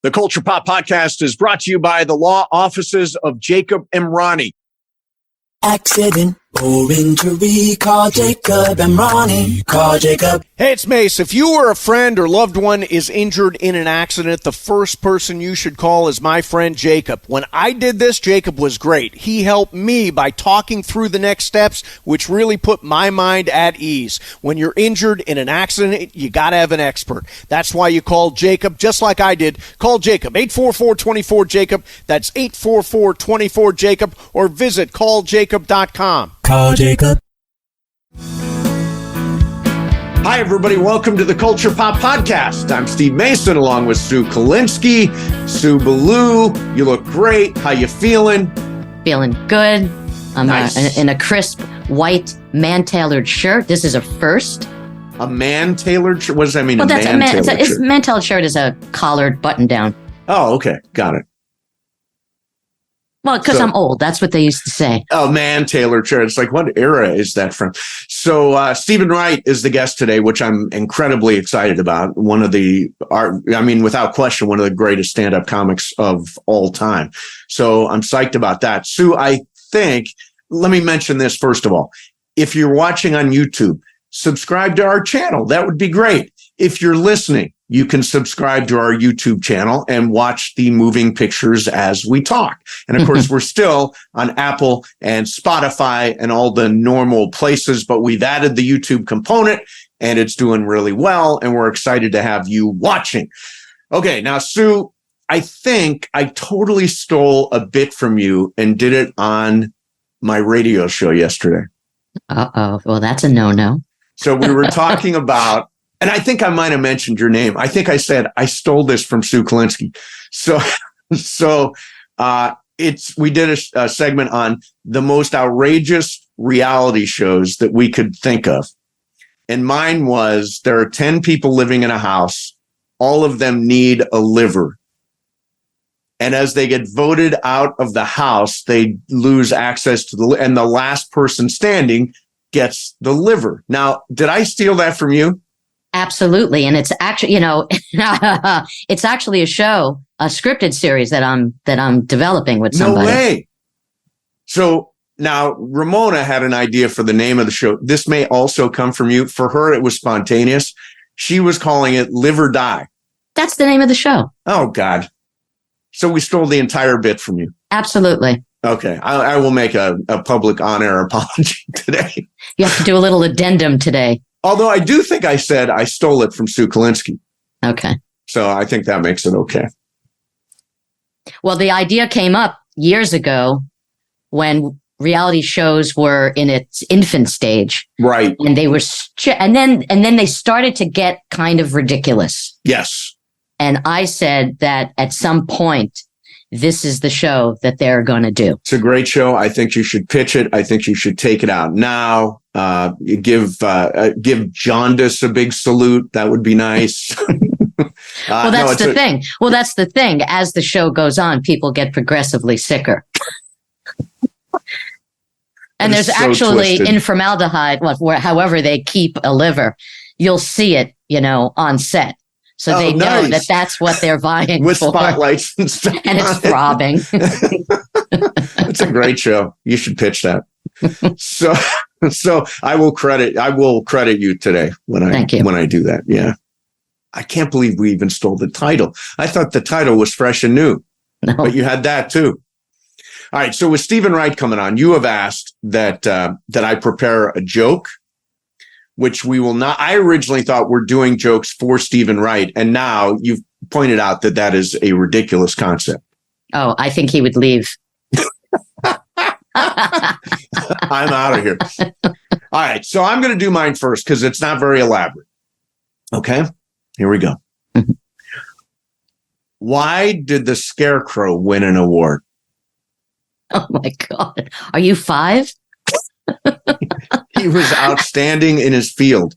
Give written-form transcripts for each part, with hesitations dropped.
The Culture Pop Podcast is brought to you by the law offices of Jacob Emrani. Accident or injury, call Jacob Emrani. Call Jacob. Hey, it's Mace. If you or a friend or loved one is injured in an accident, the first person you should call is my friend Jacob. When I did this, Jacob was great. He helped me by talking through the next steps, which really put my mind at ease. When you're injured in an accident, you got to have an expert. That's why you call Jacob, just like I did. Call Jacob, 844-24-JACOB. That's 844-24-JACOB, or visit calljacob.com. Call Jacob. Hi, everybody. Welcome to the Culture Pop Podcast. I'm Steve Mason, along with Sue Kalinsky. Sue Ballou, you look great. How you feeling? Feeling good. I'm Nice. in a crisp white man-tailored shirt. This is a first. A man-tailored shirt? What does that mean, Well, a man-tailored shirt? Man-tailored shirt is a collared button-down. Oh, okay. Got it. Well, because So- I'm old. That's what they used to say. Oh, man-tailored shirt. It's like, what era is that from? So Stephen Wright is the guest today, which I'm incredibly excited about. Without question, one of the greatest stand-up comics of all time. So I'm psyched about that. Sue, let me mention this first of all. If you're watching on YouTube, subscribe to our channel. That would be great. If you're listening, you can subscribe to our YouTube channel and watch the moving pictures as we talk. And of course, we're still on Apple and Spotify and all the normal places, but we've added the YouTube component and it's doing really well. And we're excited to have you watching. Okay. Now, Sue, I think I totally stole a bit from you and did it on my radio show yesterday. Uh-oh. Well, that's a no-no. So we were talking about, and I think I might have mentioned your name. I think I said I stole this from Sue Kalinsky. We did a segment on the most outrageous reality shows that we could think of. And mine was, there are 10 people living in a house. All of them need a liver. And as they get voted out of the house, they lose access to and the last person standing gets the liver. Now, did I steal that from you? Absolutely. And it's actually, it's actually a show, a scripted series that I'm developing with somebody. No way. So now Ramona had an idea for the name of the show. This may also come from you. For her, it was spontaneous. She was calling it Live or Die. That's the name of the show. Oh, God. So we stole the entire bit from you. Absolutely. Okay. I will make a public on-air apology today. You have to do a little addendum today. Although I do think I said I stole it from Sue Kalinsky. Okay. So I think that makes it okay. Well, the idea came up years ago when reality shows were in its infant stage. Right. And they were, and then they started to get kind of ridiculous. Yes. And I said that at some point, this is the show that they're going to do. It's a great show. I think you should pitch it. I think you should take it out now. You give Jaundice a big salute. That would be nice. Well, that's the thing. Well, that's the thing. As the show goes on, people get progressively sicker. And there's so actually twisted. in formaldehyde, however they keep a liver, you'll see it, on set. So they know nice. that that's what they're vying With for. spotlights and stuff. And it's throbbing. It's a great show. You should pitch that. So I will credit you today Thank you. when I do that. Yeah. I can't believe we even stole the title. I thought the title was fresh and new, No. but you had that too. All right. So with Stephen Wright coming on, you have asked that I prepare a joke, which we will not. I originally thought we're doing jokes for Stephen Wright, and now you've pointed out that is a ridiculous concept. Oh, I think he would leave. I'm out of here. All right. So I'm going to do mine first because it's not very elaborate. Okay. Here we go. Why did the Scarecrow win an award? Oh, my God. Are you 5? He was outstanding in his field.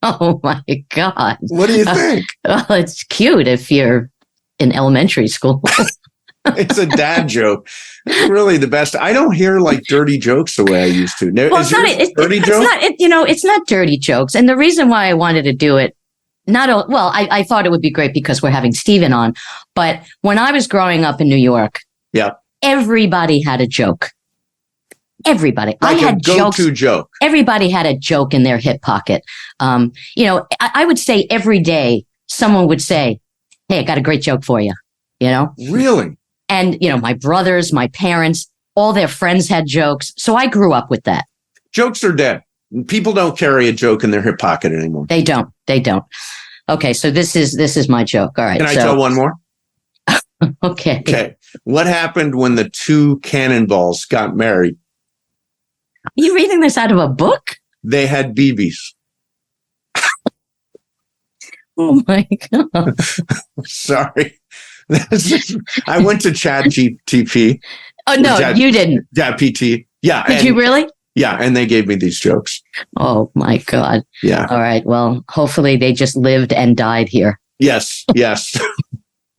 Oh, my God. What do you think? Well, it's cute if you're in elementary school. It's a dad joke. It's really the best. I don't hear like dirty jokes the way I used to. Well, Is yours dirty joke? It's not dirty jokes. And the reason why I wanted to do it well, I thought it would be great because we're having Steven on. But when I was growing up in New York, Yeah. everybody had a joke. Everybody. Like I had a go-to joke. Everybody had a joke in their hip pocket. I would say every day someone would say, "Hey, I got a great joke for you." Really? And, my brothers, my parents, all their friends had jokes. So I grew up with that. Jokes are dead. People don't carry a joke in their hip pocket anymore. They don't. Okay. So this is my joke. All right. Can I tell one more? Okay. Okay. What happened when the two cannonballs got married? Are you reading this out of a book? They had BBs. Oh my God. Sorry. I went to Chat GTP. Oh, no, you didn't. Chat PT. Yeah. Did you really? Yeah. And they gave me these jokes. Oh my God. Yeah. All right. Well, hopefully they just lived and died here. Yes. Yes.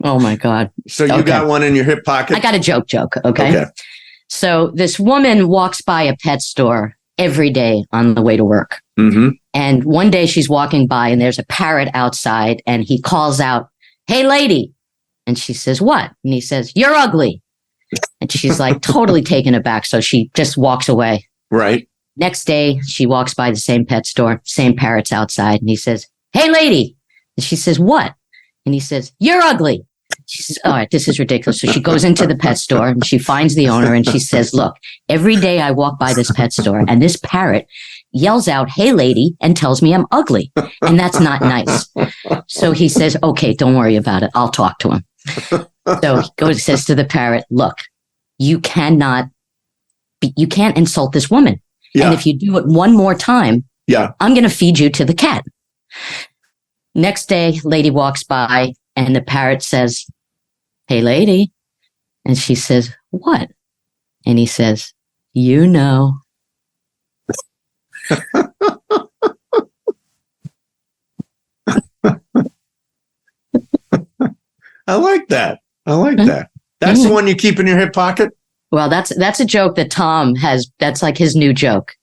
Oh my God. So you got one in your hip pocket? I got a joke. Okay. So this woman walks by a pet store every day on the way to work. Mm-hmm. And one day she's walking by and there's a parrot outside and he calls out, "Hey, lady." And she says, "What?" And he says, "You're ugly." And she's like totally taken aback. So she just walks away. Right. Next day, she walks by the same pet store, same parrot's outside. And he says, "Hey, lady." And she says, "What?" And he says, "You're ugly." She says, "All right, this is ridiculous." So she goes into the pet store and she finds the owner and she says, "Look, every day I walk by this pet store and this parrot yells out, 'Hey, lady,' and tells me I'm ugly. And that's not nice." So he says, "Okay, don't worry about it. I'll talk to him." So he says to the parrot, "Look, you can't insult this woman. Yeah. And if you do it one more time, I'm going to feed you to the cat." Next day, lady walks by and the parrot says, "Hey, lady." And she says, "What?" And he says, "You know." I like that. That's the one you keep in your hip pocket? Well, that's a joke that Tom has. That's like his new joke.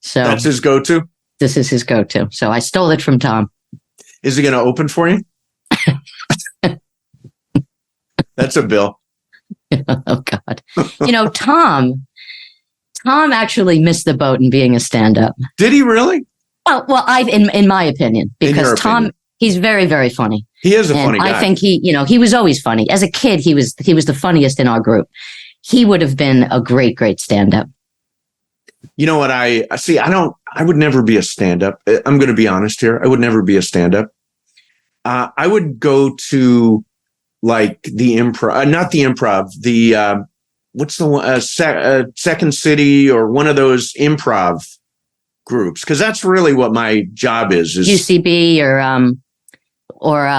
So that's his go-to? This is his go-to. So I stole it from Tom. Is he going to open for you? That's a bill. Oh God. Tom actually missed the boat in being a stand-up. Did he really? Well, in my opinion, because Tom, he's very, very funny. He is a funny guy. I think he was always funny. As a kid, he was the funniest in our group. He would have been a great, great stand-up. You know what I would never be a stand-up. I'm going to be honest here. I would never be a stand-up. I would go to like the improv, not the improv, the, what's the one, Second City or one of those improv groups. Cause that's really what my job is UCB or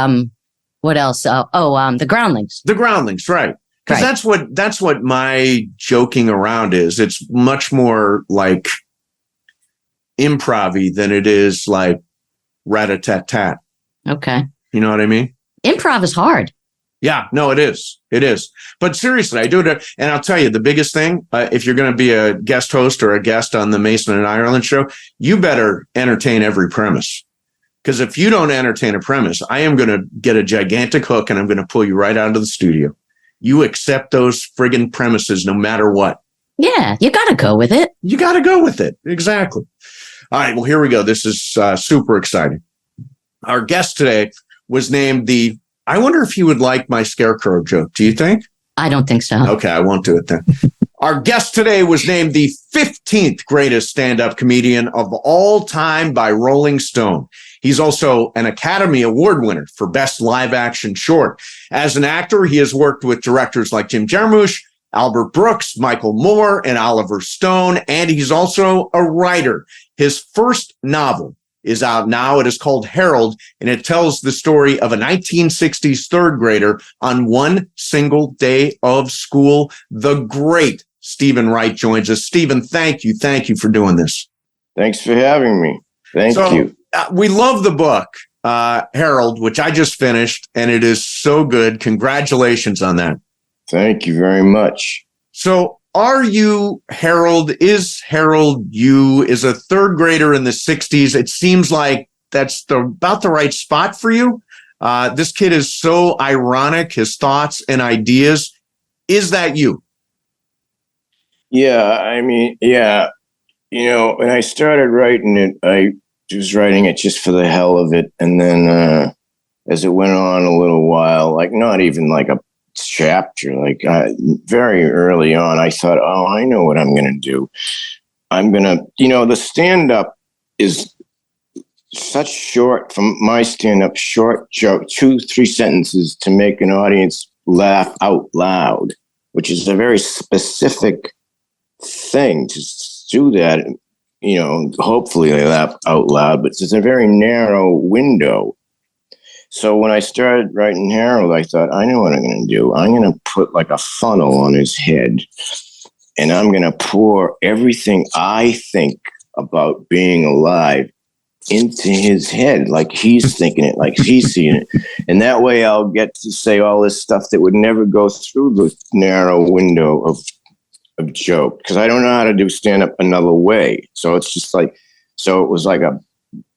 what else? The Groundlings. The Groundlings. Right. Cause that's what my joking around is. It's much more like improv-y than it is like rat-a-tat-tat. Okay. You know what I mean? Improv is hard. Yeah, no, it is. It is. But seriously, I do it. And I'll tell you, the biggest thing, if you're going to be a guest host or a guest on the Mason and Ireland show, you better entertain every premise. Because if you don't entertain a premise, I am going to get a gigantic hook and I'm going to pull you right out of the studio. You accept those friggin' premises no matter what. Yeah, you got to go with it. You got to go with it. Exactly. All right, well, here we go. This is super exciting. Our guest today was named I wonder if you would like my scarecrow joke. Do you think? I don't think so. Okay, I won't do it then. Our guest today was named the 15th greatest stand-up comedian of all time by Rolling Stone. He's also an Academy Award winner for Best Live Action Short. As an actor, he has worked with directors like Jim Jarmusch, Albert Brooks, Michael Moore, and Oliver Stone, and he's also a writer. His first novel is out now. It is called Harold, and it tells the story of a 1960s third grader on one single day of school. The great Stephen Wright joins us. Stephen, thank you. Thank you for doing this. Thanks for having me. Thank you. We love the book, Harold, which I just finished, and it is so good. Congratulations on that. Thank you very much. So are you Harold? Is Harold you? Is a third grader in the 60s? It seems like about the right spot for you. This kid is so ironic, his thoughts and ideas. Is that you? Yeah, I mean, yeah. When I started writing it, I was writing it just for the hell of it. And then as it went on a little while, like not even like a chapter, like very early on, I thought, oh, I know what I'm going to do. I'm going to, the stand-up is such short, from my stand-up, short joke, 2-3 sentences to make an audience laugh out loud, which is a very specific thing to do that. Hopefully they laugh out loud, but it's a very narrow window. So when I started writing Harold, I thought, I know what I'm going to do. I'm going to put like a funnel on his head, and I'm going to pour everything I think about being alive into his head, like he's thinking it, like he's seeing it. And that way I'll get to say all this stuff that would never go through the narrow window of joke, because I don't know how to do stand-up another way. So it's just like, so it was like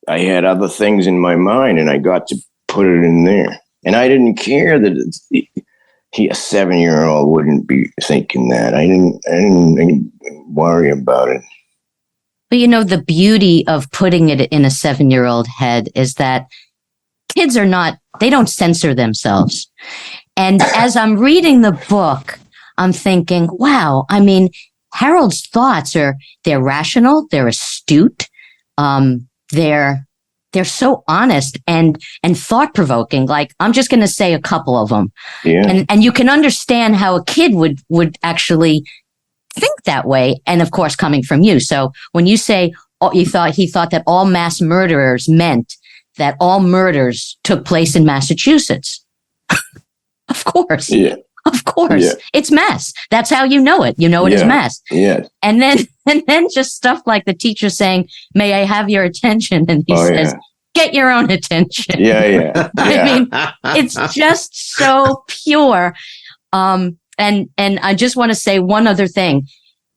I had other things in my mind, and I got to put it in there. And I didn't care that a 7-year-old wouldn't be thinking that. I didn't worry about it. But the beauty of putting it in a 7-year-old head is that kids they don't censor themselves. And as I'm reading the book, I'm thinking, wow, I mean, Harold's thoughts they're rational, they're astute, they're so honest and thought provoking. Like, I'm just going to say a couple of them. Yeah. And you can understand how a kid would actually think that way. And of course, coming from you. So when you say he thought that all mass murderers meant that all murders took place in Massachusetts. Of course. Yeah. Of course. Yeah. It's mass. That's how you know it. You know it is mass. Yeah. And then just stuff like the teacher saying, "May I have your attention?" And he says, "Get your own attention." Yeah. I mean, it's just so pure. And I just want to say one other thing.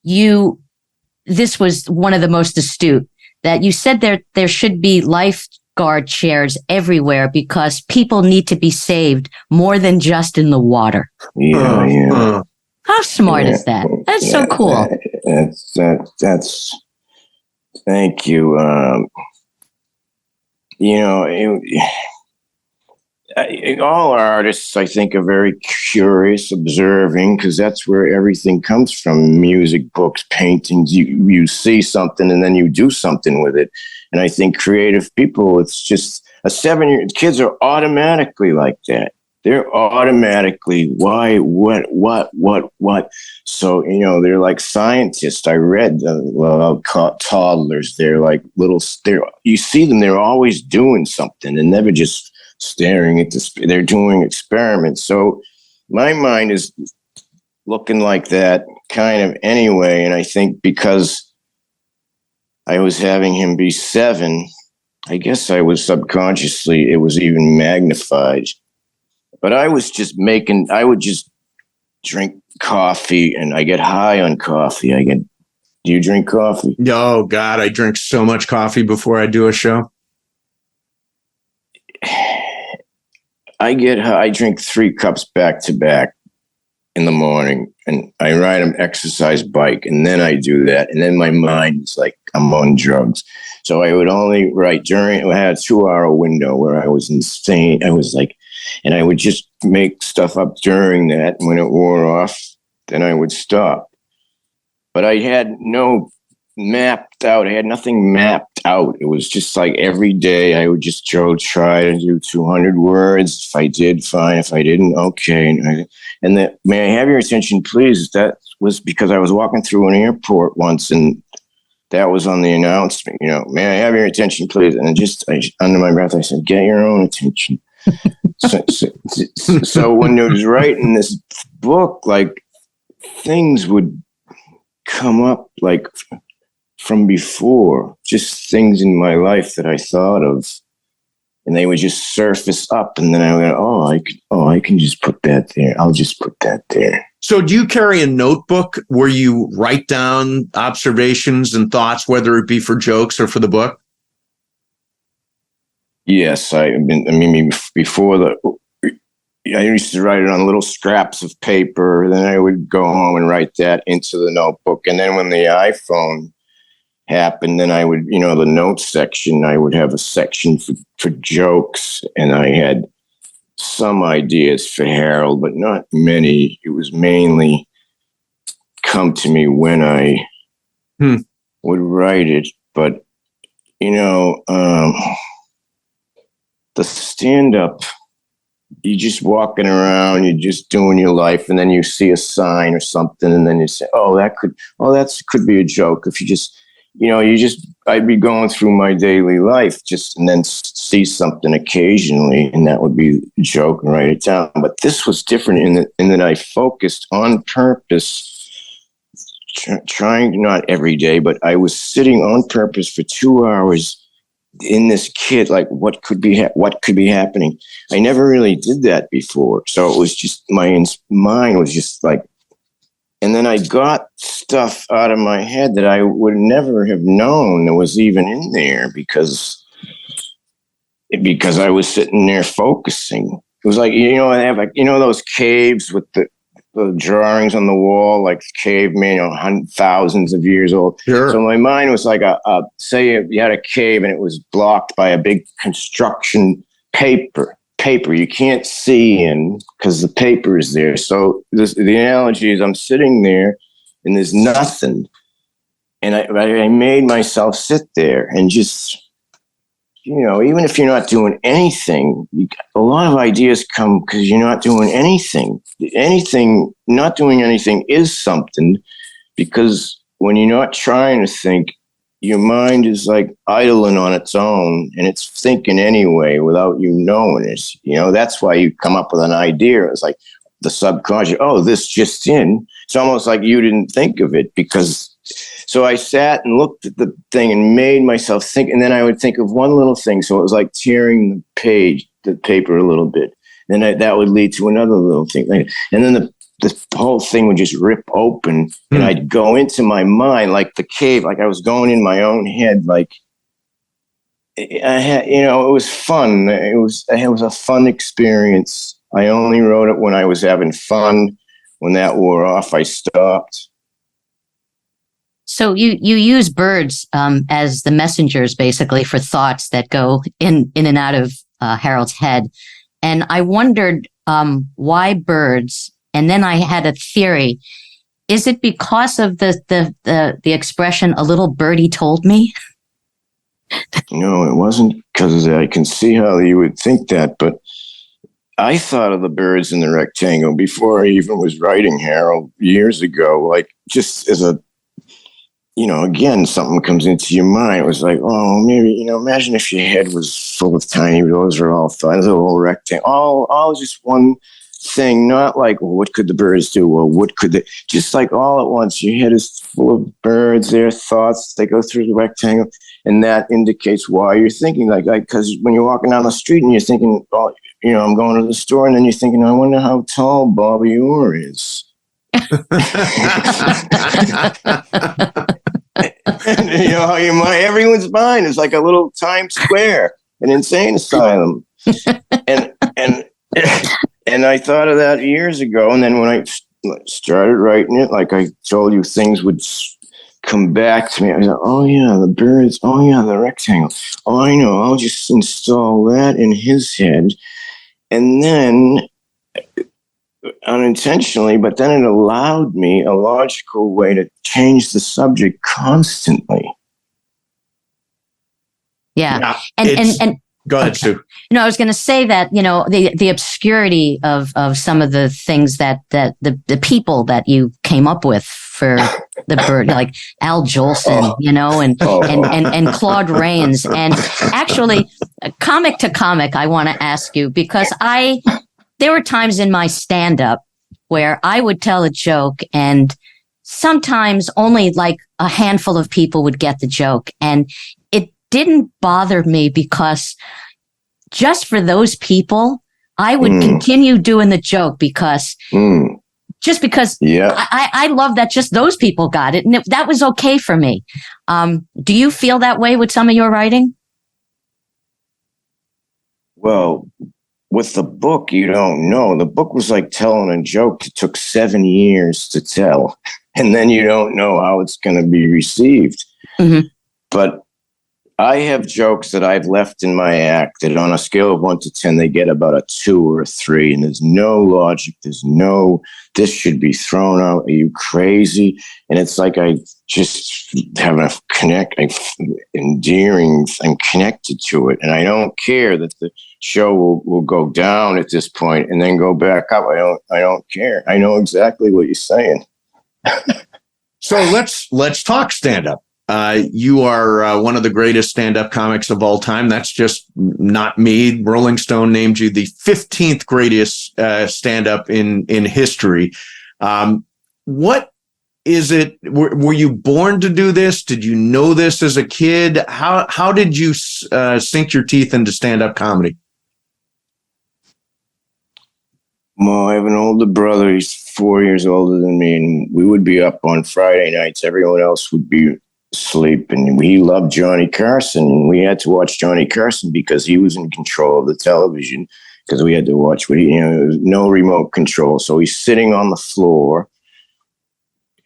This was one of the most astute, that you said there should be lifeguard chairs everywhere because people need to be saved more than just in the water. Yeah. How smart is that? That's so cool. That's thank you. All artists, I think, are very curious, observing, because that's where everything comes from. Music, books, paintings. You see something and then you do something with it. And I think creative people, it's just a 7-year kids are automatically like that. They're automatically why, what. So they're like scientists. I read toddlers. They're like little. You see them. They're always doing something and never just staring at this. They're doing experiments. So my mind is looking like that kind of anyway. And I think because I was having him be 7, I guess I was subconsciously, it was even magnified. But I would just drink coffee, and I get high on coffee. Do you drink coffee? Oh, God, I drink so much coffee before I do a show. I drink 3 cups back to back in the morning, and I ride an exercise bike, and then I do that. And then my mind is like, I'm on drugs. So I would only write I had a 2-hour window where I was insane. I was like, and I would just make stuff up during that. When it wore off, then I would stop. But I had I had nothing mapped out. It was just like every day I would just try to do 200 words. If I did, fine. If I didn't, okay. And may I have your attention, please? That was because I was walking through an airport once, and that was on the announcement. May I have your attention, please? And under my breath, I said, "Get your own attention." So when I was writing this book, like, things would come up like from before, just things in my life that I thought of, and they would just surface up, and then I would go, I can just put that there. I'll just put that there. So do you carry a notebook where you write down observations and thoughts, whether it be for jokes or for the book? Yes, I mean, before I used to write it on little scraps of paper. Then I would go home and write that into the notebook. And then when the iPhone happened, then I would, the notes section, I would have a section for jokes. And I had some ideas for Harold, but not many. It was mainly come to me when I would write it. But, the stand-up, you're just walking around, you're just doing your life, and then you see a sign or something, and then you say, that could be a joke. If you just, I'd be going through my daily life and then see something occasionally, and that would be a joke and write it down. But this was different in that I focused on purpose, trying, not every day, but I was sitting on purpose for 2 hours in this kid, like what could be happening. I never really did that before, so it was just my mind was just like, and then I got stuff out of my head that I would never have known that was even in there because I was sitting there focusing. It was like, I have those caves with the drawings on the wall, like caveman, thousands of years old. Sure. So my mind was like say you had a cave and it was blocked by a big construction paper you can't see in because the paper is there. So the analogy is I'm sitting there and there's nothing. And I made myself sit there and just, even if you're not doing anything, a lot of ideas come because you're not doing anything. Not doing anything is something, because when you're not trying to think, your mind is like idling on its own and it's thinking anyway without you knowing it. That's why you come up with an idea. It's like the subconscious, this just in. It's almost like you didn't think of it because. So I sat and looked at the thing and made myself think, and then I would think of one little thing. So it was like tearing the paper a little bit. Then that would lead to another little thing. And then the whole thing would just rip open, and I'd go into my mind like the cave, like I was going in my own head. Like I had, it was fun. It was a fun experience. I only wrote it when I was having fun. When that wore off, I stopped. So you use birds as the messengers, basically, for thoughts that go in and out of Harold's head. And I wondered why birds. And then I had a theory. Is it because of the expression "a little birdie told me"? No, it wasn't because of that. I can see how you would think that, but I thought of the birds in the rectangle before I even was writing Harold years ago, like just as a, again, something comes into your mind. It was like, maybe, imagine if your head was full of tiny, those are all thoughts, a little rectangle, all just one thing, not like, well, what could the birds do? Well, what could they, just like all at once, your head is full of birds, their thoughts, they go through the rectangle, and that indicates why you're thinking like, because when you're walking down the street and you're thinking, I'm going to the store, and then you're thinking, I wonder how tall Bobby Orr is. Everyone's mind is like a little Times Square, an insane asylum, and I thought of that years ago. And then when I started writing it, like I told you, things would come back to me. I was like, oh yeah, the birds. Oh yeah, the rectangle. Oh, I know. I'll just install that in his head, and then. Unintentionally, but then it allowed me a logical way to change the subject constantly. Yeah. And go ahead, Sue. I was going to say that, the obscurity of some of the things that the people that you came up with for the bird, like Al Jolson, and Claude Rains. And actually, comic to comic, I want to ask you, because there were times in my stand-up where I would tell a joke, and sometimes only like a handful of people would get the joke. And it didn't bother me because just for those people, I would continue doing the joke because I love that just those people got it. And that was okay for me. Do you feel that way with some of your writing? Well, with the book, you don't know. The book was like telling a joke. It took 7 years to tell, and then you don't know how it's going to be received. Mm-hmm. But I have jokes that I've left in my act that on a scale of 1 to 10, they get about a 2 or a 3. And there's no logic. There's no, this should be thrown out. Are you crazy? And it's like I just have a endearing, I'm connected to it. And I don't care that the show will go down at this point and then go back up. I don't care. I know exactly what you're saying. So let's talk stand-up. You are one of the greatest stand-up comics of all time. That's just not me. Rolling Stone named you the 15th greatest stand-up in history. What is it? Were you born to do this? Did you know this as a kid? How did you sink your teeth into stand-up comedy? Well, I have an older brother. He's 4 years older than me, and we would be up on Friday nights. Everyone else would be asleep, and he loved Johnny Carson, and we had to watch Johnny Carson because he was in control of the television, because we had to watch there was no remote control. So he's sitting on the floor,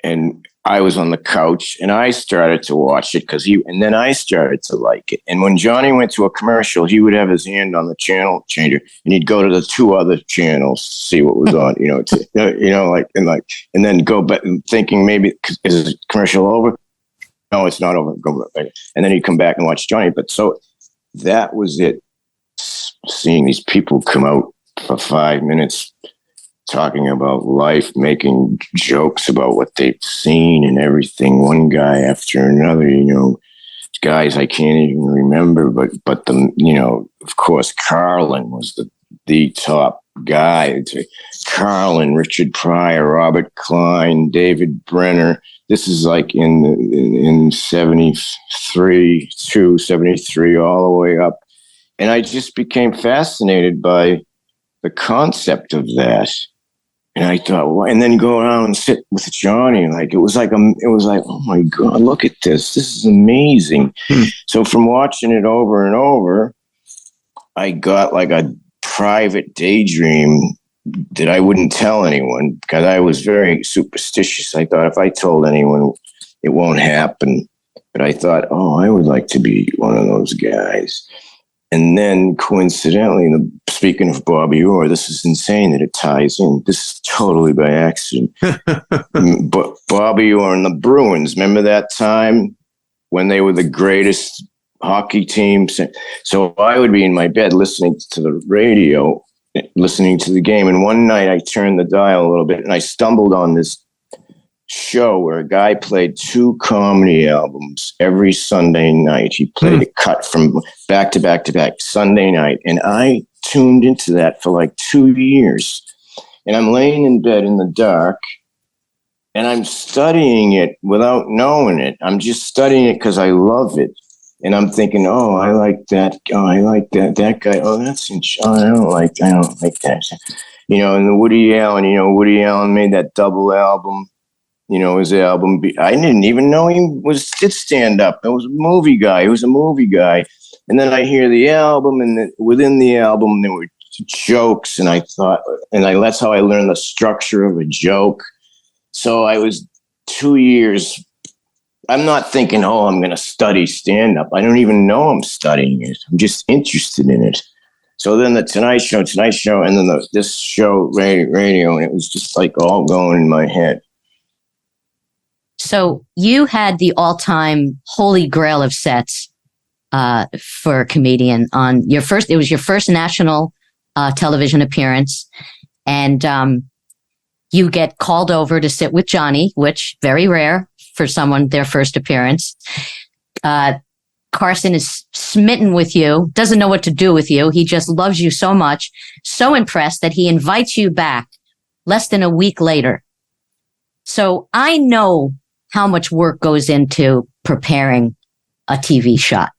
and I was on the couch, and I started to watch it and then I started to like it. And when Johnny went to a commercial, he would have his hand on the channel changer, and he'd go to the 2 other channels, see what was on, and then go back thinking maybe is the commercial over? No, it's not over. Go back. And then he'd come back and watch Johnny. But so that was it. Seeing these people come out for 5 minutes talking about life, making jokes about what they've seen and everything. One guy after another, guys I can't even remember, but of course, Carlin was the top guy. Carlin, Richard Pryor, Robert Klein, David Brenner. This is like in 73, 73, all the way up. And I just became fascinated by the concept of that. And I thought, well, and then go around and sit with Johnny. It was like, oh my God, look at this. This is amazing. So from watching it over and over, I got like a private daydream that I wouldn't tell anyone because I was very superstitious. I thought if I told anyone, it won't happen. But I thought, I would like to be one of those guys. And then coincidentally, speaking of Bobby Orr, this is insane that it ties in. This is totally by accident. But Bobby Orr and the Bruins, remember that time when they were the greatest hockey team? So I would be in my bed listening to the radio, listening to the game. And one night I turned the dial a little bit and I stumbled on this show where a guy played 2 comedy albums every Sunday night. He played a cut from back to back to back Sunday night. And I tuned into that for like 2 years. And I'm laying in bed in the dark and I'm studying it without knowing it. I'm just studying it because I love it. And I'm thinking, I like that. I like that guy. I don't like that. And the Woody Allen made that double album. His album. I didn't even know he did stand up. It was a movie guy. He was a movie guy. And then I hear the album, and within the album there were jokes, and I thought, that's how I learned the structure of a joke. So I was 2 years. I'm not thinking, I'm going to study stand up. I don't even know I'm studying it. I'm just interested in it. So then the Tonight Show, and then this show, radio, and it was just like all going in my head. So you had the all-time holy grail of sets for a comedian on your first. It was your first national television appearance, and you get called over to sit with Johnny, which very rare for someone their first appearance. Carson is smitten with you, doesn't know what to do with you. He just loves you so much, so impressed that he invites you back less than a week later. So I know how much work goes into preparing a TV shot,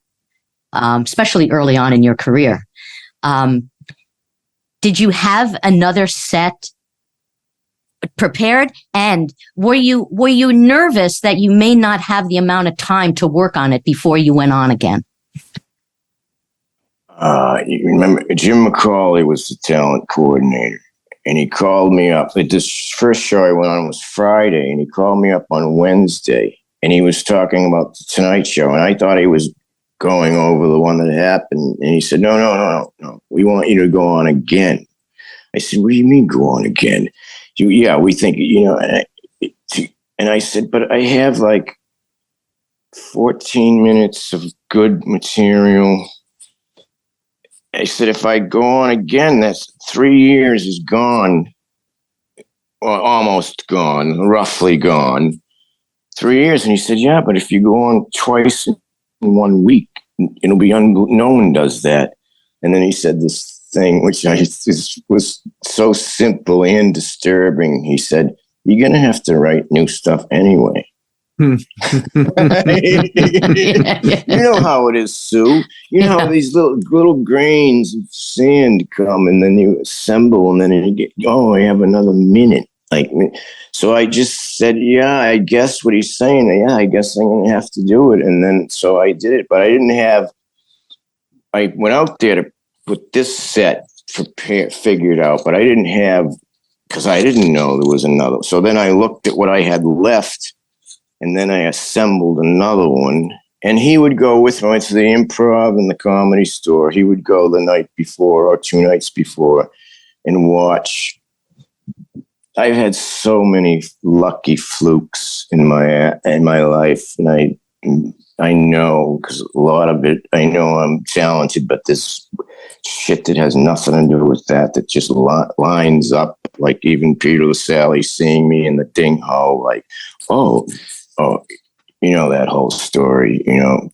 especially early on in your career. Did you have another set prepared? And were you nervous that you may not have the amount of time to work on it before you went on again? You remember Jim McCauley was the talent coordinator, and he called me up. This first show I went on was Friday, and he called me up on Wednesday, and he was talking about the Tonight Show, and I thought he was going over the one that happened, and he said, no, we want you to go on again. I said, what do you mean go on again? Yeah, we think, and I said, but I have like 14 minutes of good material. I said, if I go on again, that's 3 years is gone, or almost gone, roughly gone. 3 years. And he said, yeah, but if you go on twice in 1 week, it'll be no one does that. And then he said this thing, which was so simple and disturbing. He said, you're going to have to write new stuff anyway. You know how it is, Sue. You know how these little grains of sand come, and then you assemble, and then you get, I have another minute. So I just said, yeah, I guess what he's saying. Yeah, I guess I'm going to have to do it. And then so I did it, but I went out there to put this set figured out, but I didn't have, because I didn't know there was another. So then I looked at what I had left. And then I assembled another one. And he would go with me to the Improv and the Comedy Store. He would go the night before or 2 nights before and watch. I've had so many lucky flukes in my life. And I know, because a lot of it, I know I'm talented, but this shit that has nothing to do with that just lines up. Like even Peter LaSalle seeing me in the ding hole, like, oh, that whole story,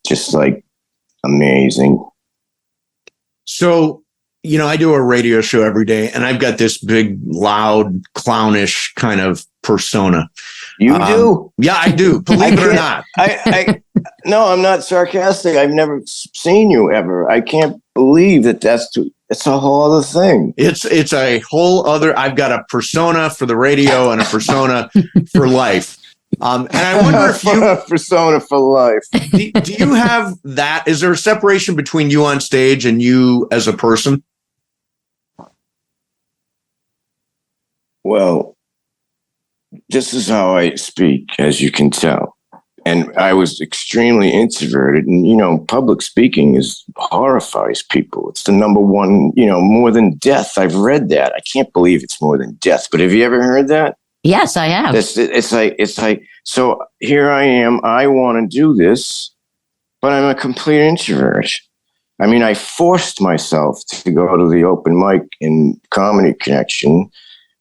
just like amazing. So, I do a radio show every day, and I've got this big, loud, clownish kind of persona. You do? Yeah, I do. Believe it or not. No, I'm not sarcastic. I've never seen you ever. I can't believe it's a whole other thing. It's a whole other. I've got a persona for the radio and a persona for life. And I wonder if you persona for life. Do you have that? Is there a separation between you on stage and you as a person? Well, this is how I speak, as you can tell. And I was extremely introverted, and public speaking horrifies people. It's the number one, more than death. I've read that. I can't believe it's more than death. But have you ever heard that? Yes, I have. It's like, so here I am. I want to do this, but I'm a complete introvert. I mean, I forced myself to go to the open mic in Comedy Connection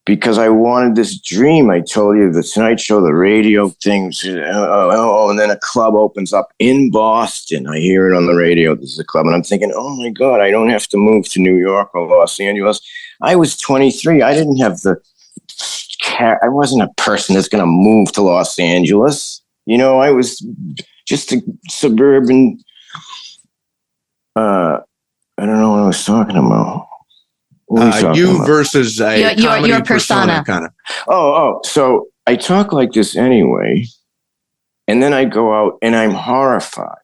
because I wanted this dream. I told you, the Tonight Show, the radio things, and then a club opens up in Boston. I hear it on the radio. This is a club, and I'm thinking, oh my God, I don't have to move to New York or Los Angeles. I was 23. I didn't have I wasn't a person that's going to move to Los Angeles. I was just a suburban. I don't know what I was talking about. Versus a your persona kind of. Oh, so I talk like this anyway, and then I go out and I'm horrified.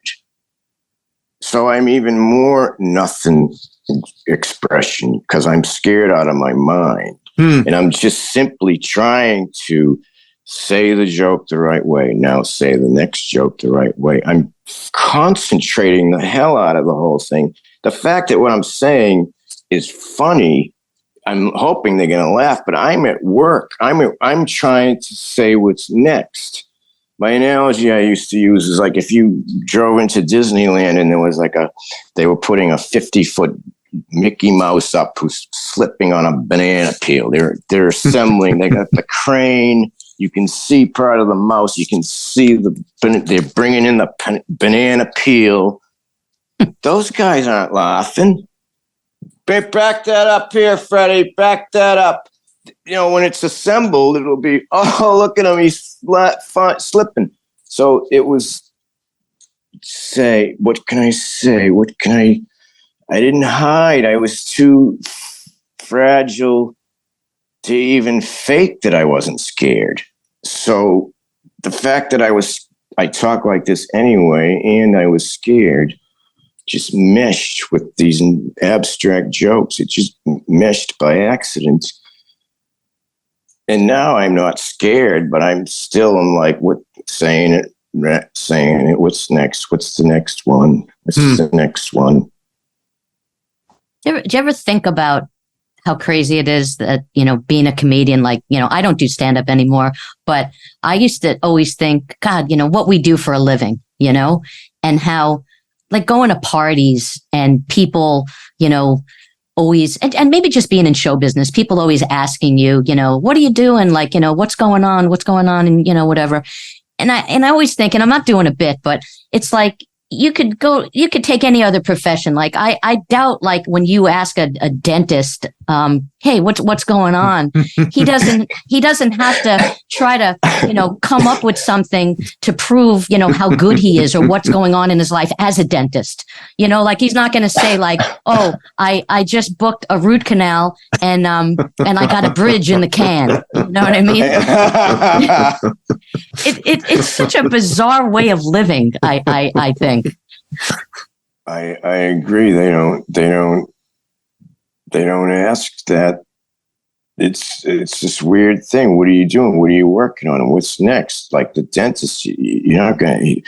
So I'm even more nothing expression because I'm scared out of my mind. And I'm just simply trying to say the joke the right way. Now say the next joke the right way. I'm concentrating the hell out of the whole thing. The fact that what I'm saying is funny, I'm hoping they're going to laugh, but I'm at work. I'm trying to say what's next. My analogy I used to use is like if you drove into Disneyland and there was they were putting a 50-foot Mickey Mouse up who's slipping on a banana peel. They're assembling. They got the crane. You can see part of the mouse. You can see they're bringing in the banana peel. Those guys aren't laughing. Back that up here, Freddie. Back that up. When it's assembled, it'll be, oh, look at him. He's slipping. So it was what can I say? I didn't hide. I was too fragile to even fake that I wasn't scared. So the fact that I talk like this anyway, and I was scared, just meshed with these abstract jokes. It just meshed by accident. And now I'm not scared, but I'm like, what, saying it. What's next? What's the next one? What's the next one? Do you ever think about how crazy it is that, being a comedian, like, I don't do stand up anymore, but I used to always think, God, what we do for a living, and how, like, going to parties and people, always, and maybe just being in show business, people always asking you, what are you doing? Like, what's going on? And, whatever. And I always think, and I'm not doing a bit, but it's like, you could take any other profession. Like, I doubt, like, when you ask a dentist, hey, what's going on? He doesn't have to try to, come up with something to prove, how good he is or what's going on in his life as a dentist. Like, he's not going to say, like, oh, I just booked a root canal and I got a bridge in the can. You know what I mean? It's such a bizarre way of living, I think. I agree. They don't ask that. It's this weird thing. What are you doing? What are you working on? And what's next? Like the dentist, you're not going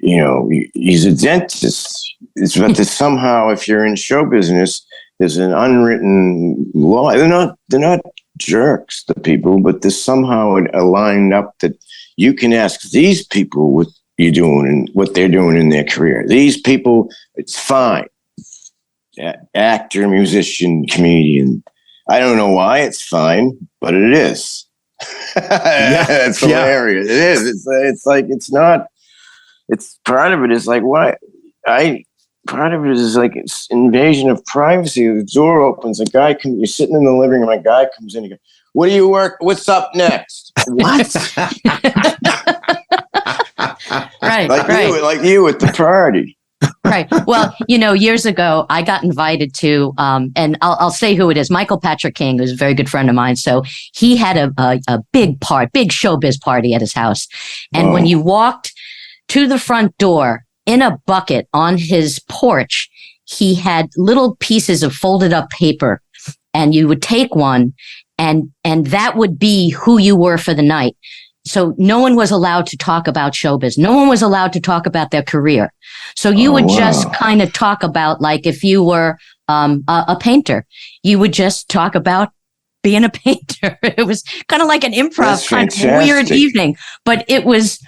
to, he's a dentist. But somehow, if you're in show business, there's an unwritten law. They're not jerks, the people, but there's somehow a lined up that you can ask these people what you're doing and what they're doing in their career. These people, it's fine. Actor, musician, comedian. I don't know why it's fine, but it is. It's hilarious. It is. It's like, it's not, it's part of it is like, what? Part of it is like it's invasion of privacy. The door opens, you're sitting in the living room, a guy comes in, he goes, what do you work? What's up next? What? Right. Like you at the party. Right. Well, years ago, I got invited to, and I'll say who it is, Michael Patrick King, who's a very good friend of mine. So he had a big showbiz party at his house. And when you walked to the front door in a bucket on his porch, he had little pieces of folded up paper, and you would take one and that would be who you were for the night. So no one was allowed to talk about showbiz. No one was allowed to talk about their career. So you would just kind of talk about, like, if you were a painter, you would just talk about being a painter. It was kind of like an improv kind of weird evening, but it was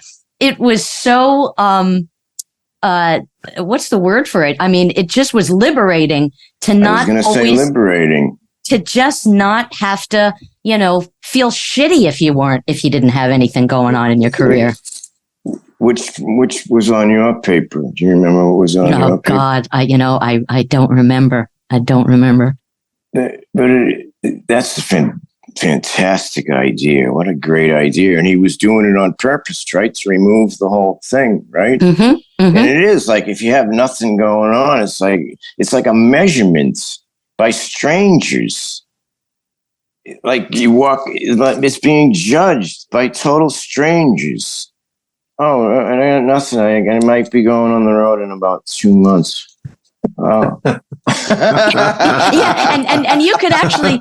so, what's the word for it? I mean, it just was liberating to not liberating. To just not have to, feel shitty if you didn't have anything going on in your career. Which was on your paper? Do you remember what was on your paper? Oh God, I don't remember. But that's a fantastic idea. What a great idea. And he was doing it on purpose, right? To remove the whole thing, right? Mm-hmm, mm-hmm. And it is like, if you have nothing going on, it's like a measurement by strangers. Like you walk, it's being judged by total strangers. Oh, I got nothing. I might be going on the road in about 2 months. Oh. Yeah, and you could actually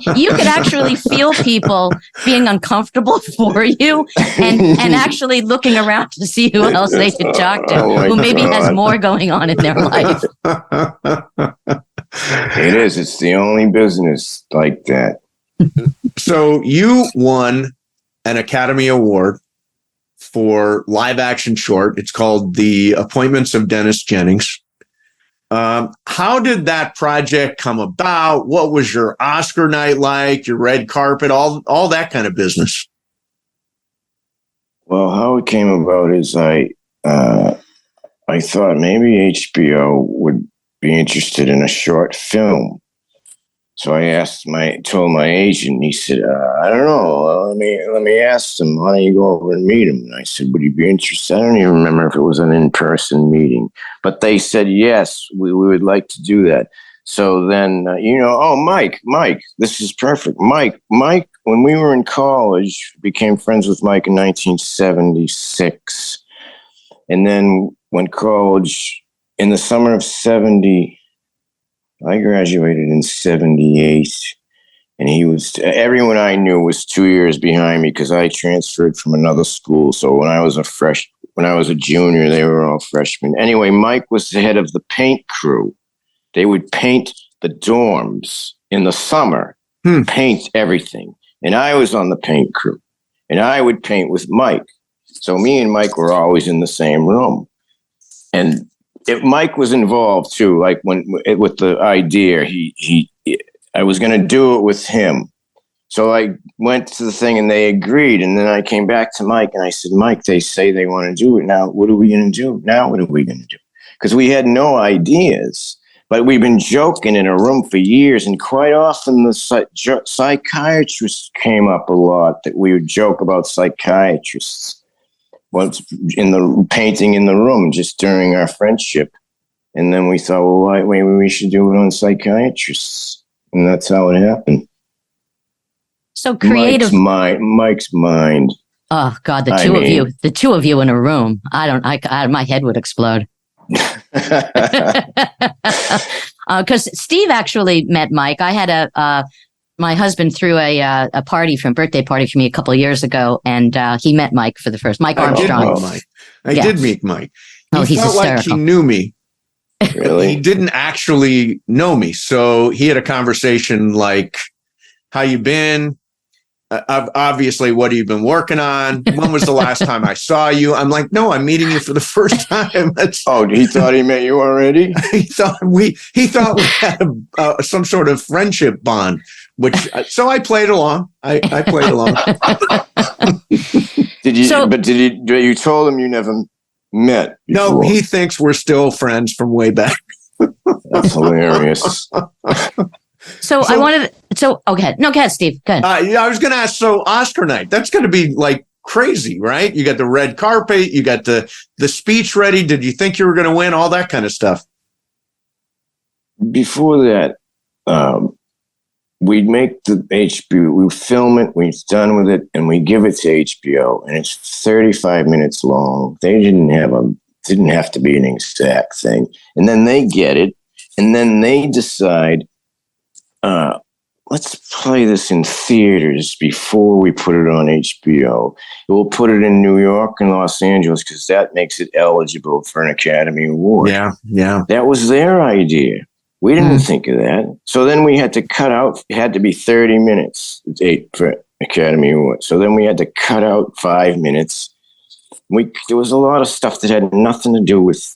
feel people being uncomfortable for you, and actually looking around to see who else they could talk to, who maybe has more going on in their life. It is. It's the only business like that. So you won an Academy Award for live action short. It's called The Appointments of Dennis Jennings. How did that project come about? What was your Oscar night like? Your red carpet, all that kind of business? Well, how it came about is I thought maybe HBO would be interested in a short film. So I told my agent. He said, "I don't know. Let me ask him. Why don't you go over and meet him?" And I said, "Would you be interested?" I don't even remember if it was an in-person meeting, but they said yes. We would like to do that. So then, Mike, this is perfect. Mike. When we were in college, became friends with Mike in 1976, and then when college in the summer of 70, I graduated in 78. And everyone I knew was 2 years behind me because I transferred from another school. So when I was a junior, they were all freshmen. Anyway, Mike was the head of the paint crew. They would paint the dorms in the summer, paint everything. And I was on the paint crew. And I would paint with Mike. So me and Mike were always in the same room. And Mike was involved too. Like with the idea, I was going to do it with him. So I went to the thing and they agreed. And then I came back to Mike and I said, Mike, they say they want to do it. Now, what are we going to do? Now, what are we going to do? Because we had no ideas, but we've been joking in a room for years. And quite often the psychiatrists came up a lot, that we would joke about psychiatrists. Once in the painting in the room, just during our friendship. And then we thought, well, maybe we should do it on psychiatrists. And that's how it happened. So creative. Mike's mind. Oh God, the two of you in a room. My head would explode. Because Steve actually met Mike. I had my husband threw a birthday party for me a couple of years ago, and he met Mike for the first. Mike Armstrong. I did meet Mike. He's felt hysterical. like he knew me. Really? He didn't actually know me. So he had a conversation like, how you been? Obviously, what have you been working on? When was the last time I saw you? I'm like, no, I'm meeting you for the first time. He thought he met you already? He thought we had some sort of friendship bond, so I played along. I played along. You told him you never met before. No, he thinks we're still friends from way back. That's hilarious. So I wanted. So okay, go ahead, Steve. Go ahead. I was going to ask. So Oscar night, that's going to be like crazy, right? You got the red carpet, you got the speech ready. Did you think you were going to win? All that kind of stuff. Before that, we'd make the HBO. We film it. We're done with it, and we give it to HBO, and it's 35 minutes long. They didn't have to be an exact thing, and then they get it, and then they decide. Let's play this in theaters before we put it on HBO. We'll put it in New York and Los Angeles because that makes it eligible for an Academy Award. Yeah. That was their idea. We didn't think of that. So then we had to cut out, it had to be 30 minutes for Academy Award. So then we had to cut out 5 minutes. There was a lot of stuff that had nothing to do with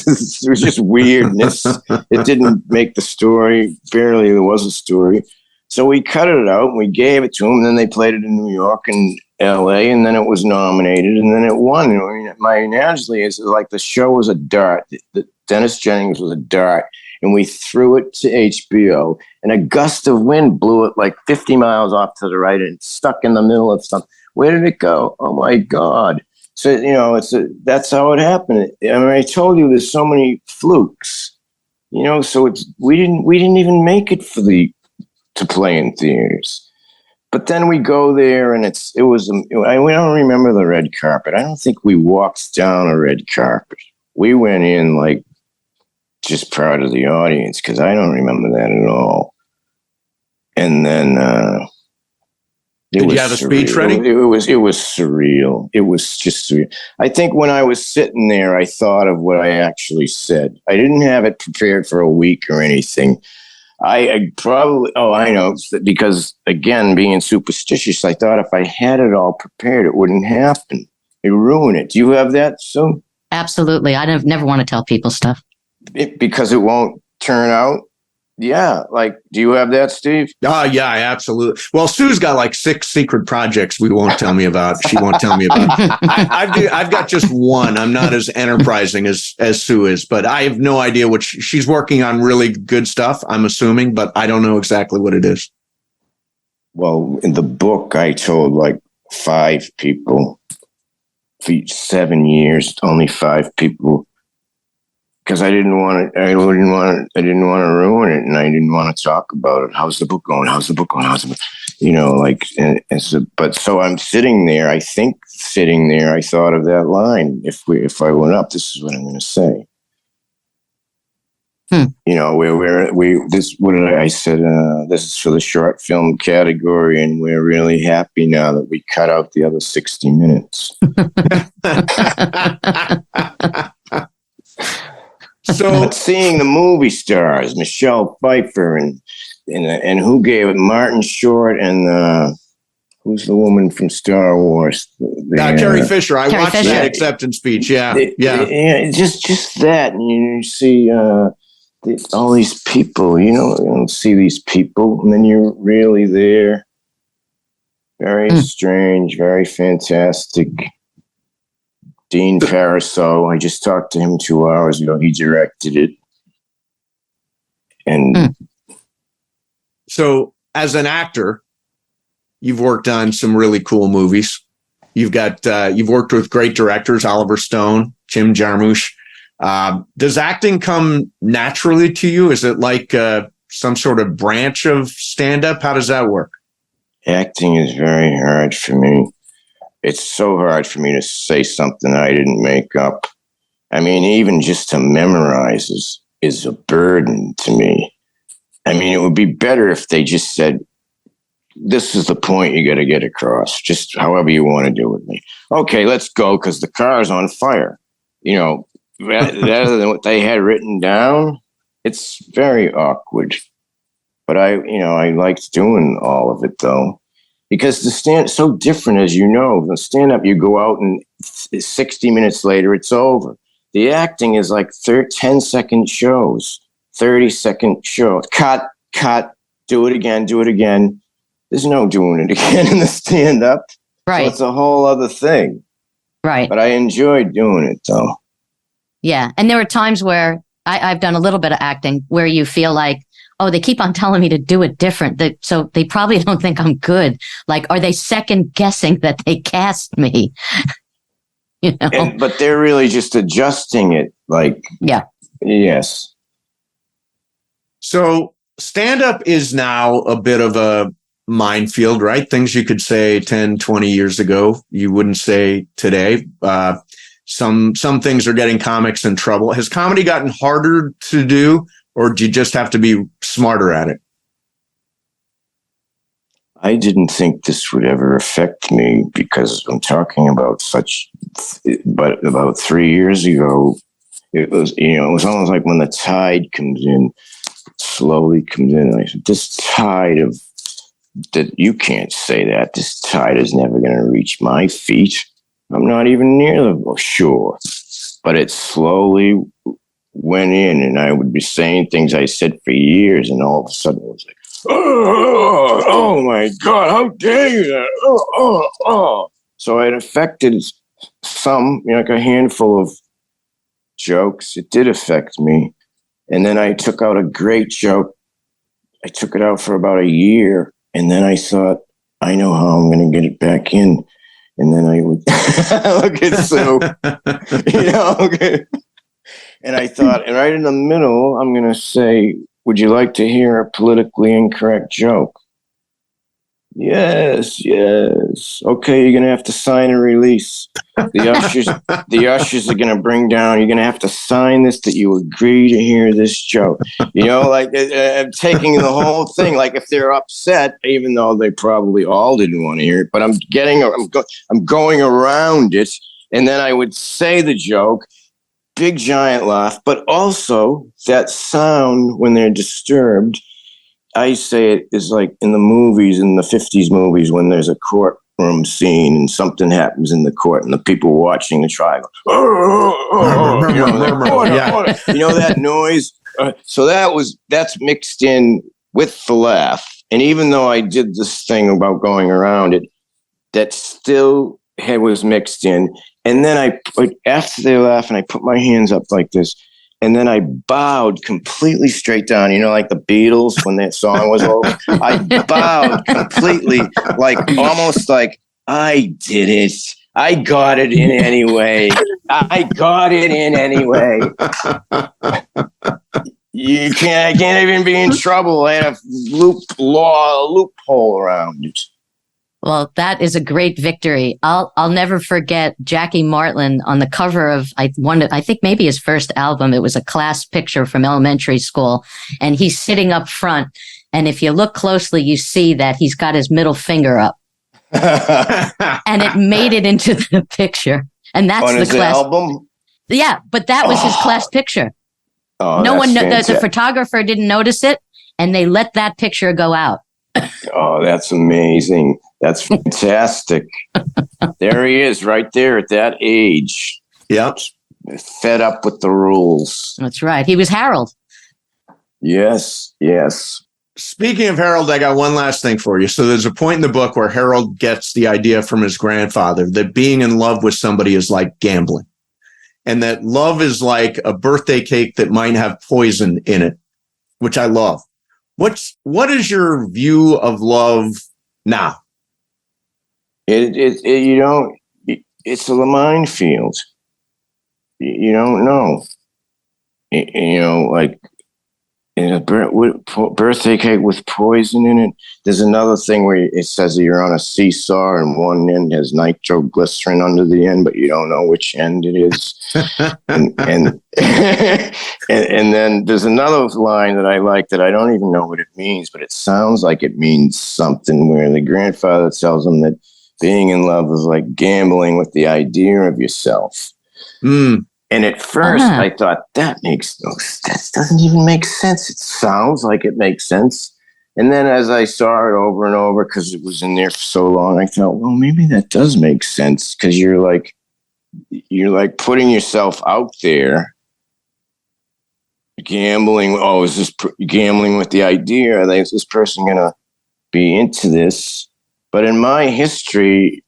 it was just weirdness. It didn't make the story. Barely there was a story. So we cut it out and we gave it to them. And then they played it in New York and LA, and then it was nominated, and then it won. I mean, my analogy is like the show was a dart. Dennis Jennings was a dart, and we threw it to HBO, and a gust of wind blew it like 50 miles off to the right and stuck in the middle of something. Where did it go? Oh my God. So, that's how it happened. I mean, I told you there's so many flukes, so we didn't even make it to play in theaters. But then we go there and I don't remember the red carpet. I don't think we walked down a red carpet. We went in like just proud of the audience because I don't remember that at all. And then, did you have a speech ready? It was surreal. It was just surreal. I think when I was sitting there, I thought of what I actually said. I didn't have it prepared for a week or anything. I know, because again, being superstitious, I thought if I had it all prepared, it wouldn't happen. It ruined it. Do you have that, Sue? Absolutely. I never want to tell people stuff. Because it won't turn out. Yeah. Like, do you have that, Steve? Oh, yeah, absolutely. Well, Sue's got like 6 secret projects she won't tell me about. I've got just one. I'm not as enterprising as Sue is, but I have no idea what she's working on. Really good stuff, I'm assuming, but I don't know exactly what it is. Well, in the book, I told like 5 people for 7 years, only 5 people. Because I didn't want to ruin it, and I didn't want to talk about it. How's the book going? So I'm sitting there. I think I thought of that line. If I went up, this is what I'm going to say. You know, what did I said, this is for the short film category, and we're really happy now that we cut out the other 60 minutes. So, but seeing the movie stars, Michelle Pfeiffer and who gave it, Martin Short and who's the woman from Star Wars? Carrie Fisher. I Carrie watched Fisher. that acceptance speech. Yeah. Just that, and you see all these people. You don't see these people, and then you're really there. Very strange, very fantastic. Dean Pariseau. I just talked to him 2 hours ago. He directed it, and so as an actor, you've worked on some really cool movies. You've worked with great directors, Oliver Stone, Jim Jarmusch. Does acting come naturally to you? Is it like some sort of branch of stand-up? How does that work? acting is very hard for me. It's so hard for me to say something I didn't make up. I mean, even just to memorize is a burden to me. I mean, it would be better if they just said, this is the point you got to get across, just however you want to do with me. Okay, let's go because the car is on fire. You know, rather than what they had written down, it's very awkward. But I liked doing all of it though, because the stand so different, as you know. The stand up, you go out and 60 minutes later, it's over. The acting is like 10-second shows, 30-second shows. Cut, do it again. There's no doing it again in the stand up. Right. So it's a whole other thing. Right. But I enjoyed doing it though. Yeah. And there were times where I've done a little bit of acting where you feel like, oh, they keep on telling me to do it different. So they probably don't think I'm good. Like, are they second guessing that they cast me? You know? But they're really just adjusting it. Like, yeah. Yes. So stand up is now a bit of a minefield, right? Things you could say 10, 20 years ago, you wouldn't say today. Some things are getting comics in trouble. Has comedy gotten harder to do, or do you just have to be smarter at it? I didn't think this would ever affect me because I'm talking about but about 3 years ago, it was almost like when the tide comes in, slowly comes in. And I said, this tide of that, you can't say that. This tide is never going to reach my feet. I'm not even near the shore. But it slowly went in, and I would be saying things I said for years, and all of a sudden it was like, oh my God, how dare you? Oh. So it affected some, like a handful of jokes. It did affect me. And then I took out a great joke. I took it out for about a year, and then I thought, I know how I'm going to get it back in. And then I would look at Sue, okay. And I thought, and right in the middle, I'm going to say, would you like to hear a politically incorrect joke? Yes. Okay, you're going to have to sign a release. The ushers are going to bring down, you're going to have to sign this that you agree to hear this joke. Like I'm taking the whole thing, like if they're upset, even though they probably all didn't want to hear it, but I'm going around it. And then I would say the joke, big giant laugh, but also that sound when they're disturbed. I say it is like in the movies, in the 50s movies, when there's a courtroom scene and something happens in the court and the people watching the trial go, that noise. So that's mixed in with the laugh. And even though I did this thing about going around it, that still was mixed in. And then after they laugh, and I put my hands up like this, and then I bowed completely straight down, like the Beatles when that song was over. I bowed completely, like almost like I did it. I got it in anyway. I can't even be in trouble. I had a loophole around it. Well, that is a great victory. I'll never forget Jackie Martland on the cover of I think maybe his first album. It was a class picture from elementary school, and he's sitting up front. And if you look closely, you see that he's got his middle finger up, and it made it into the picture. And that's On the his class album? Yeah, but that was his class picture. Oh, No one, the fantastic. photographer didn't notice it, and they let that picture go out. Oh, that's amazing. That's fantastic. There he is right there at that age. Yep. Fed up with the rules. That's right. He was Harold. Yes, yes. Speaking of Harold, I got one last thing for you. So there's a point in the book where Harold gets the idea from his grandfather that being in love with somebody is like gambling, and that love is like a birthday cake that might have poison in it, which I love. What is your view of love now? It's a minefield. You don't know. Like in a birthday cake with poison in it. There's another thing where it says that you're on a seesaw and one end has nitroglycerin under the end, but you don't know which end it is. and and then there's another line that I like that I don't even know what it means, but it sounds like it means something, where the grandfather tells him that being in love is like gambling with the idea of yourself. And at first I thought that doesn't even make sense. It sounds like it makes sense. And then as I saw it over and over, because it was in there for so long, I thought, well, maybe that does make sense, because you're like putting yourself out there, gambling. Oh, is this gambling with the idea? Is this person going to be into this? But in my history,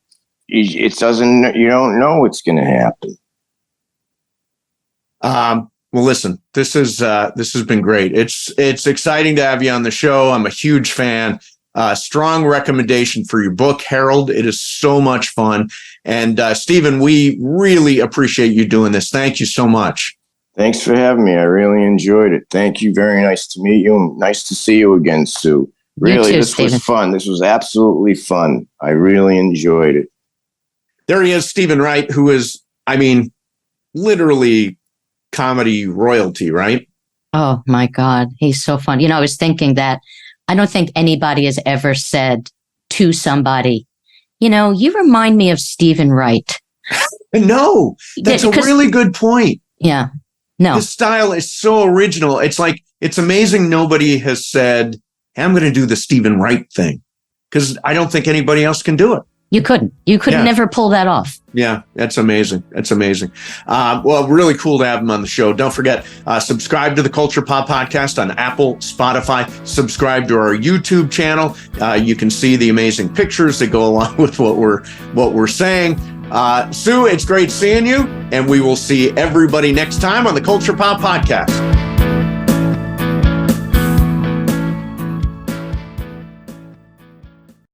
it doesn't. You don't know what's going to happen. Well, listen, this has been great. It's exciting to have you on the show. I'm a huge fan. Strong recommendation for your book, Harold. It is so much fun. And Stephen, we really appreciate you doing this. Thank you so much. Thanks for having me. I really enjoyed it. Thank you. Very nice to meet you. And nice to see you again, Sue. Really, too, this Stephen. was fun. This was absolutely fun. I really enjoyed it. There he is, Stephen Wright, who is, literally comedy royalty, right? Oh my God. He's so fun. I was thinking that I don't think anybody has ever said to somebody, you remind me of Stephen Wright. No, that's a really good point. Yeah. No. His style is so original. It's amazing nobody has said, hey, I'm going to do the Stephen Wright thing, because I don't think anybody else can do it. You could never pull that off. Yeah, that's amazing. That's amazing. Well, really cool to have him on the show. Don't forget, subscribe to the Culture Pop Podcast on Apple, Spotify. Subscribe to our YouTube channel. You can see the amazing pictures that go along with what we're saying. Sue, it's great seeing you, and we will see everybody next time on the Culture Pop Podcast.